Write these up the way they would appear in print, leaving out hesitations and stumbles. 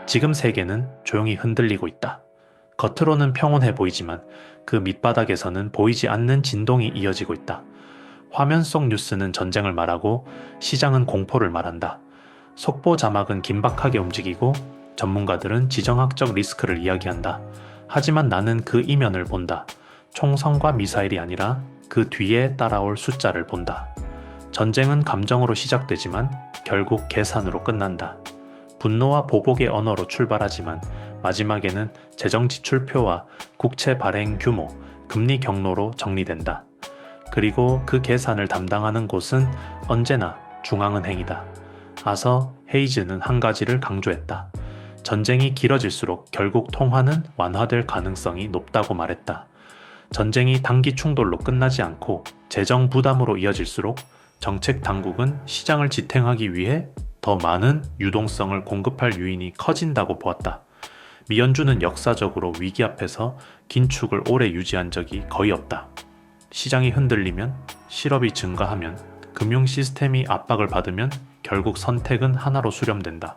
지금 세계는 조용히 흔들리고 있다. 겉으로는 평온해 보이지만 그 밑바닥에서는 보이지 않는 진동이 이어지고 있다. 화면 속 뉴스는 전쟁을 말하고 시장은 공포를 말한다. 속보 자막은 긴박하게 움직이고 전문가들은 지정학적 리스크를 이야기한다. 하지만 나는 그 이면을 본다. 총성과 미사일이 아니라 그 뒤에 따라올 숫자를 본다. 전쟁은 감정으로 시작되지만 결국 계산으로 끝난다. 분노와 보복의 언어로 출발하지만 마지막에는 재정 지출표와 국채 발행 규모, 금리 경로로 정리된다. 그리고 그 계산을 담당하는 곳은 언제나 중앙은행이다. 아서 헤이즈는 한 가지를 강조했다. 전쟁이 길어질수록 결국 통화는 완화될 가능성이 높다고 말했다. 전쟁이 단기 충돌로 끝나지 않고 재정 부담으로 이어질수록 정책 당국은 시장을 지탱하기 위해 더 많은 유동성을 공급할 요인이 커진다고 보았다. 미연준은 역사적으로 위기 앞에서 긴축을 오래 유지한 적이 거의 없다. 시장이 흔들리면, 실업이 증가하면, 금융 시스템이 압박을 받으면 결국 선택은 하나로 수렴된다.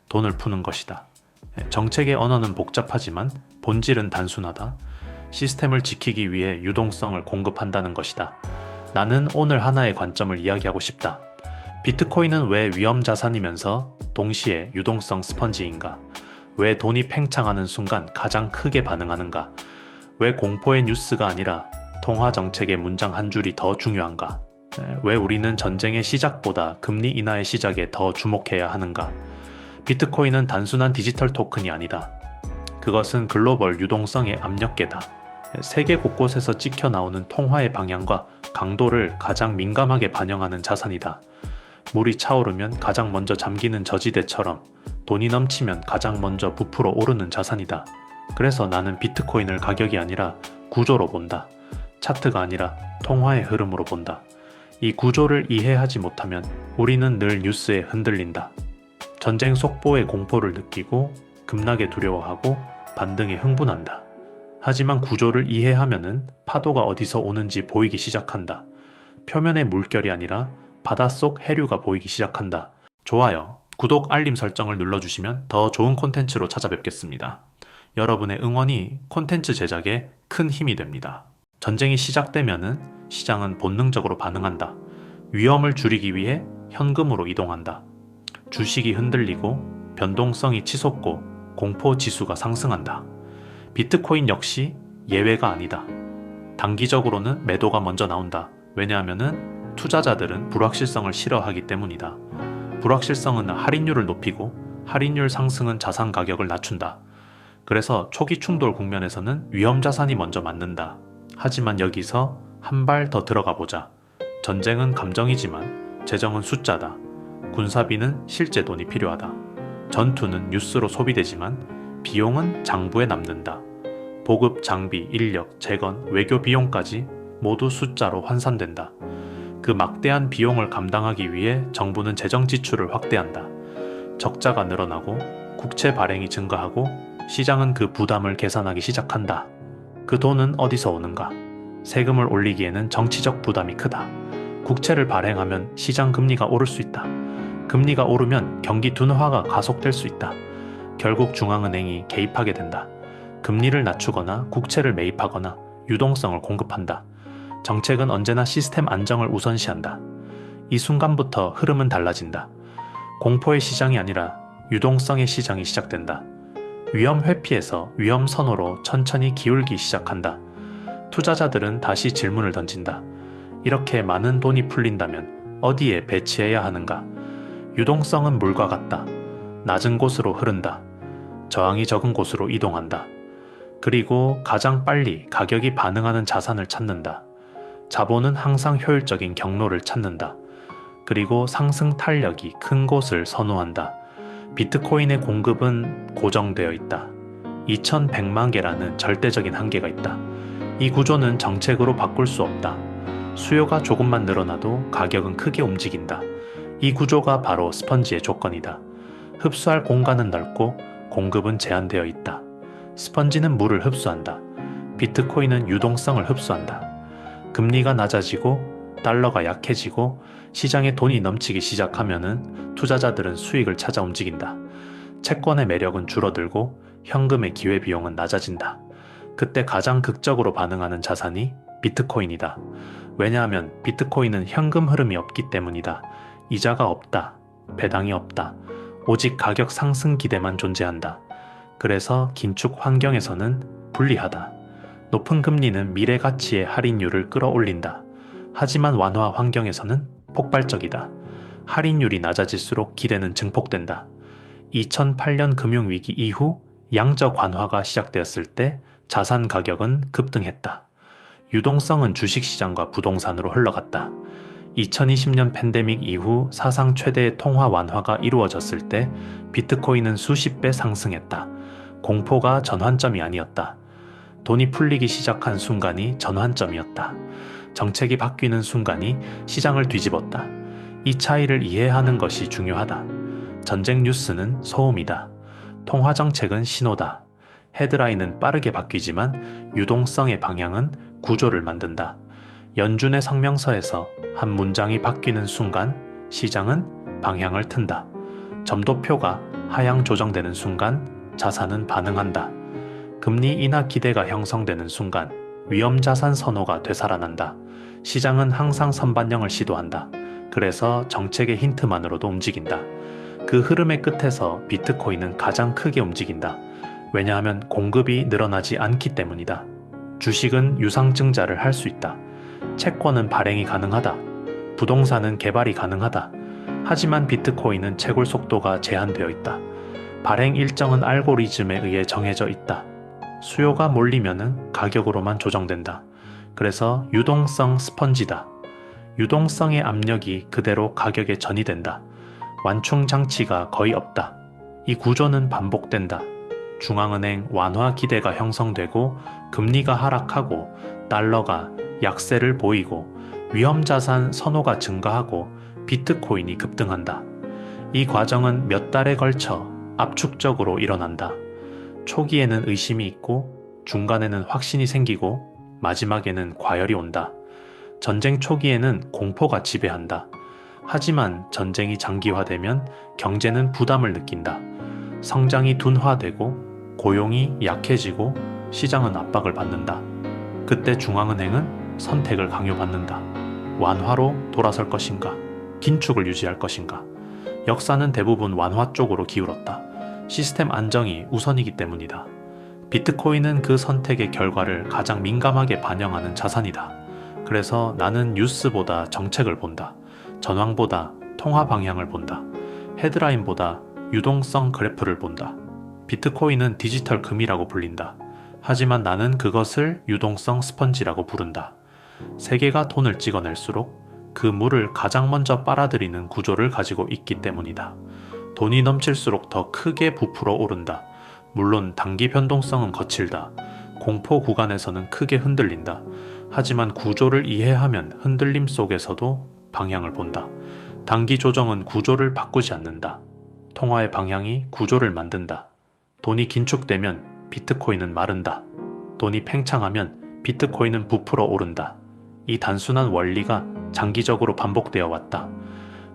돈을 푸는 것이다. 정책의 언어는 복잡하지만 본질은 단순하다. 시스템을 지키기 위해 유동성을 공급한다는 것이다. 나는 오늘 하나의 관점을 이야기하고 싶다. 비트코인은 왜 위험 자산이면서 동시에 유동성 스펀지인가? 왜 돈이 팽창하는 순간 가장 크게 반응하는가? 왜 공포의 뉴스가 아니라 통화 정책의 문장 한 줄이 더 중요한가? 왜 우리는 전쟁의 시작보다 금리 인하의 시작에 더 주목해야 하는가? 비트코인은 단순한 디지털 토큰이 아니다. 그것은 글로벌 유동성의 압력계다. 세계 곳곳에서 찍혀 나오는 통화의 방향과 강도를 가장 민감하게 반영하는 자산이다. 물이 차오르면 가장 먼저 잠기는 저지대처럼 돈이 넘치면 가장 먼저 부풀어 오르는 자산이다. 그래서 나는 비트코인을 가격이 아니라 구조로 본다. 차트가 아니라 통화의 흐름으로 본다. 이 구조를 이해하지 못하면 우리는 늘 뉴스에 흔들린다. 전쟁 속보의 공포를 느끼고 급락에 두려워하고 반등에 흥분한다. 하지만 구조를 이해하면은 파도가 어디서 오는지 보이기 시작한다. 표면의 물결이 아니라 바닷속 해류가 보이기 시작한다. 좋아요, 구독, 알림 설정을 눌러주시면 더 좋은 콘텐츠로 찾아뵙겠습니다. 여러분의 응원이 콘텐츠 제작에 큰 힘이 됩니다. 전쟁이 시작되면은 시장은 본능적으로 반응한다. 위험을 줄이기 위해 현금으로 이동한다. 주식이 흔들리고 변동성이 치솟고 공포 지수가 상승한다. 비트코인 역시 예외가 아니다. 단기적으로는 매도가 먼저 나온다. 왜냐하면은 투자자들은 불확실성을 싫어하기 때문이다. 불확실성은 할인율을 높이고 할인율 상승은 자산 가격을 낮춘다. 그래서 초기 충돌 국면에서는 위험 자산이 먼저 맞는다. 하지만 여기서 한 발 더 들어가 보자. 전쟁은 감정이지만 재정은 숫자다. 군사비는 실제 돈이 필요하다. 전투는 뉴스로 소비되지만 비용은 장부에 남는다. 보급, 장비, 인력, 재건, 외교 비용까지 모두 숫자로 환산된다. 그 막대한 비용을 감당하기 위해 정부는 재정 지출을 확대한다. 적자가 늘어나고 국채 발행이 증가하고 시장은 그 부담을 계산하기 시작한다. 그 돈은 어디서 오는가? 세금을 올리기에는 정치적 부담이 크다. 국채를 발행하면 시장 금리가 오를 수 있다. 금리가 오르면 경기 둔화가 가속될 수 있다. 결국 중앙은행이 개입하게 된다. 금리를 낮추거나 국채를 매입하거나 유동성을 공급한다. 정책은 언제나 시스템 안정을 우선시한다. 이 순간부터 흐름은 달라진다. 공포의 시장이 아니라 유동성의 시장이 시작된다. 위험 회피에서 위험 선호로 천천히 기울기 시작한다. 투자자들은 다시 질문을 던진다. 이렇게 많은 돈이 풀린다면 어디에 배치해야 하는가? 유동성은 물과 같다. 낮은 곳으로 흐른다. 저항이 적은 곳으로 이동한다. 그리고 가장 빨리 가격이 반응하는 자산을 찾는다. 자본은 항상 효율적인 경로를 찾는다. 그리고 상승 탄력이 큰 곳을 선호한다. 비트코인의 공급은 고정되어 있다. 2100만 개라는 절대적인 한계가 있다. 이 구조는 정책으로 바꿀 수 없다. 수요가 조금만 늘어나도 가격은 크게 움직인다. 이 구조가 바로 스펀지의 조건이다. 흡수할 공간은 넓고 공급은 제한되어 있다. 스펀지는 물을 흡수한다. 비트코인은 유동성을 흡수한다. 금리가 낮아지고 달러가 약해지고 시장에 돈이 넘치기 시작하면은 투자자들은 수익을 찾아 움직인다. 채권의 매력은 줄어들고 현금의 기회비용은 낮아진다. 그때 가장 극적으로 반응하는 자산이 비트코인이다. 왜냐하면 비트코인은 현금 흐름이 없기 때문이다. 이자가 없다. 배당이 없다. 오직 가격 상승 기대만 존재한다. 그래서 긴축 환경에서는 불리하다. 높은 금리는 미래 가치의 할인율을 끌어올린다. 하지만 완화 환경에서는 폭발적이다. 할인율이 낮아질수록 기대는 증폭된다. 2008년 금융위기 이후 양적 완화가 시작되었을 때 자산 가격은 급등했다. 유동성은 주식시장과 부동산으로 흘러갔다. 2020년 팬데믹 이후 사상 최대의 통화 완화가 이루어졌을 때 비트코인은 수십 배 상승했다. 공포가 전환점이 아니었다. 돈이 풀리기 시작한 순간이 전환점이었다. 정책이 바뀌는 순간이 시장을 뒤집었다. 이 차이를 이해하는 것이 중요하다. 전쟁 뉴스는 소음이다. 통화 정책은 신호다. 헤드라인은 빠르게 바뀌지만 유동성의 방향은 구조를 만든다. 연준의 성명서에서 한 문장이 바뀌는 순간 시장은 방향을 튼다. 점도표가 하향 조정되는 순간 자산은 반응한다. 금리 인하 기대가 형성되는 순간 위험자산 선호가 되살아난다. 시장은 항상 선반영을 시도한다. 그래서 정책의 힌트만으로도 움직인다. 그 흐름의 끝에서 비트코인은 가장 크게 움직인다. 왜냐하면 공급이 늘어나지 않기 때문이다. 주식은 유상증자를 할 수 있다. 채권은 발행이 가능하다. 부동산은 개발이 가능하다. 하지만 비트코인은 채굴 속도가 제한되어 있다. 발행 일정은 알고리즘에 의해 정해져 있다. 수요가 몰리면은 가격으로만 조정된다. 그래서 유동성 스펀지다. 유동성의 압력이 그대로 가격에 전이된다. 완충 장치가 거의 없다. 이 구조는 반복된다. 중앙은행 완화 기대가 형성되고 금리가 하락하고 달러가 약세를 보이고 위험자산 선호가 증가하고 비트코인이 급등한다. 이 과정은 몇 달에 걸쳐 압축적으로 일어난다. 초기에는 의심이 있고 중간에는 확신이 생기고 마지막에는 과열이 온다. 전쟁 초기에는 공포가 지배한다. 하지만 전쟁이 장기화되면 경제는 부담을 느낀다. 성장이 둔화되고 고용이 약해지고 시장은 압박을 받는다. 그때 중앙은행은 선택을 강요받는다. 완화로 돌아설 것인가? 긴축을 유지할 것인가? 역사는 대부분 완화 쪽으로 기울었다. 시스템 안정이 우선이기 때문이다. 비트코인은 그 선택의 결과를 가장 민감하게 반영하는 자산이다. 그래서 나는 뉴스보다 정책을 본다. 전황보다 통화 방향을 본다. 헤드라인보다 유동성 그래프를 본다. 비트코인은 디지털 금이라고 불린다. 하지만 나는 그것을 유동성 스펀지라고 부른다. 세계가 돈을 찍어낼수록 그 물을 가장 먼저 빨아들이는 구조를 가지고 있기 때문이다. 돈이 넘칠수록 더 크게 부풀어 오른다. 물론 단기 변동성은 거칠다. 공포 구간에서는 크게 흔들린다. 하지만 구조를 이해하면 흔들림 속에서도 방향을 본다. 단기 조정은 구조를 바꾸지 않는다. 통화의 방향이 구조를 만든다. 돈이 긴축되면 비트코인은 마른다. 돈이 팽창하면 비트코인은 부풀어 오른다. 이 단순한 원리가 장기적으로 반복되어 왔다.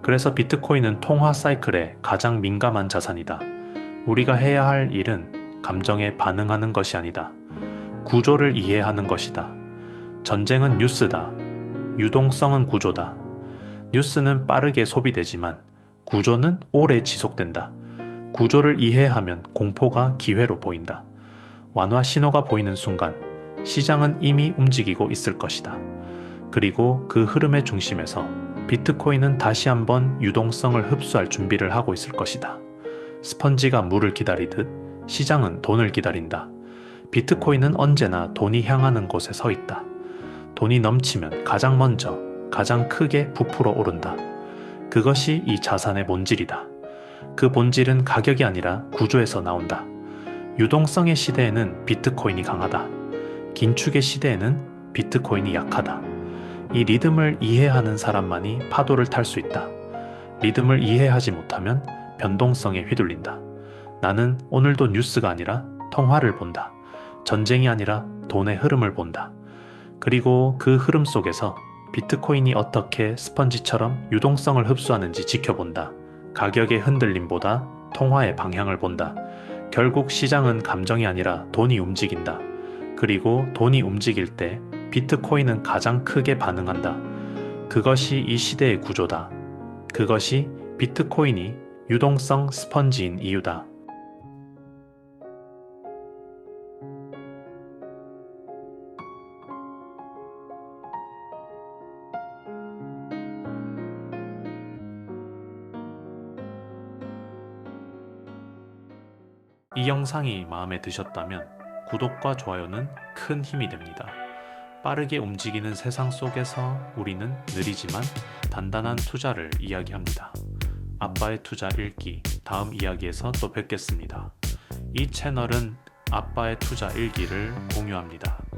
그래서 비트코인은 통화 사이클에 가장 민감한 자산이다. 우리가 해야 할 일은 감정에 반응하는 것이 아니다. 구조를 이해하는 것이다. 전쟁은 뉴스다. 유동성은 구조다. 뉴스는 빠르게 소비되지만 구조는 오래 지속된다. 구조를 이해하면 공포가 기회로 보인다. 완화 신호가 보이는 순간 시장은 이미 움직이고 있을 것이다. 그리고 그 흐름의 중심에서 비트코인은 다시 한번 유동성을 흡수할 준비를 하고 있을 것이다. 스펀지가 물을 기다리듯 시장은 돈을 기다린다. 비트코인은 언제나 돈이 향하는 곳에 서 있다. 돈이 넘치면 가장 먼저, 가장 크게 부풀어 오른다. 그것이 이 자산의 본질이다. 그 본질은 가격이 아니라 구조에서 나온다. 유동성의 시대에는 비트코인이 강하다. 긴축의 시대에는 비트코인이 약하다. 이 리듬을 이해하는 사람만이 파도를 탈 수 있다. 리듬을 이해하지 못하면 변동성에 휘둘린다. 나는 오늘도 뉴스가 아니라 통화를 본다. 전쟁이 아니라 돈의 흐름을 본다. 그리고 그 흐름 속에서 비트코인이 어떻게 스펀지처럼 유동성을 흡수하는지 지켜본다. 가격의 흔들림보다 통화의 방향을 본다. 결국 시장은 감정이 아니라 돈이 움직인다. 그리고 돈이 움직일 때 비트코인은 가장 크게 반응한다. 그것이 이 시대의 구조다. 그것이 비트코인이 유동성 스펀지인 이유다. 이 영상이 마음에 드셨다면 구독과 좋아요는 큰 힘이 됩니다. 빠르게 움직이는 세상 속에서 우리는 느리지만 단단한 투자를 이야기합니다. 아빠의 투자 읽기 다음 이야기에서 또 뵙겠습니다. 이 채널은 아빠의 투자 일기를 공유합니다.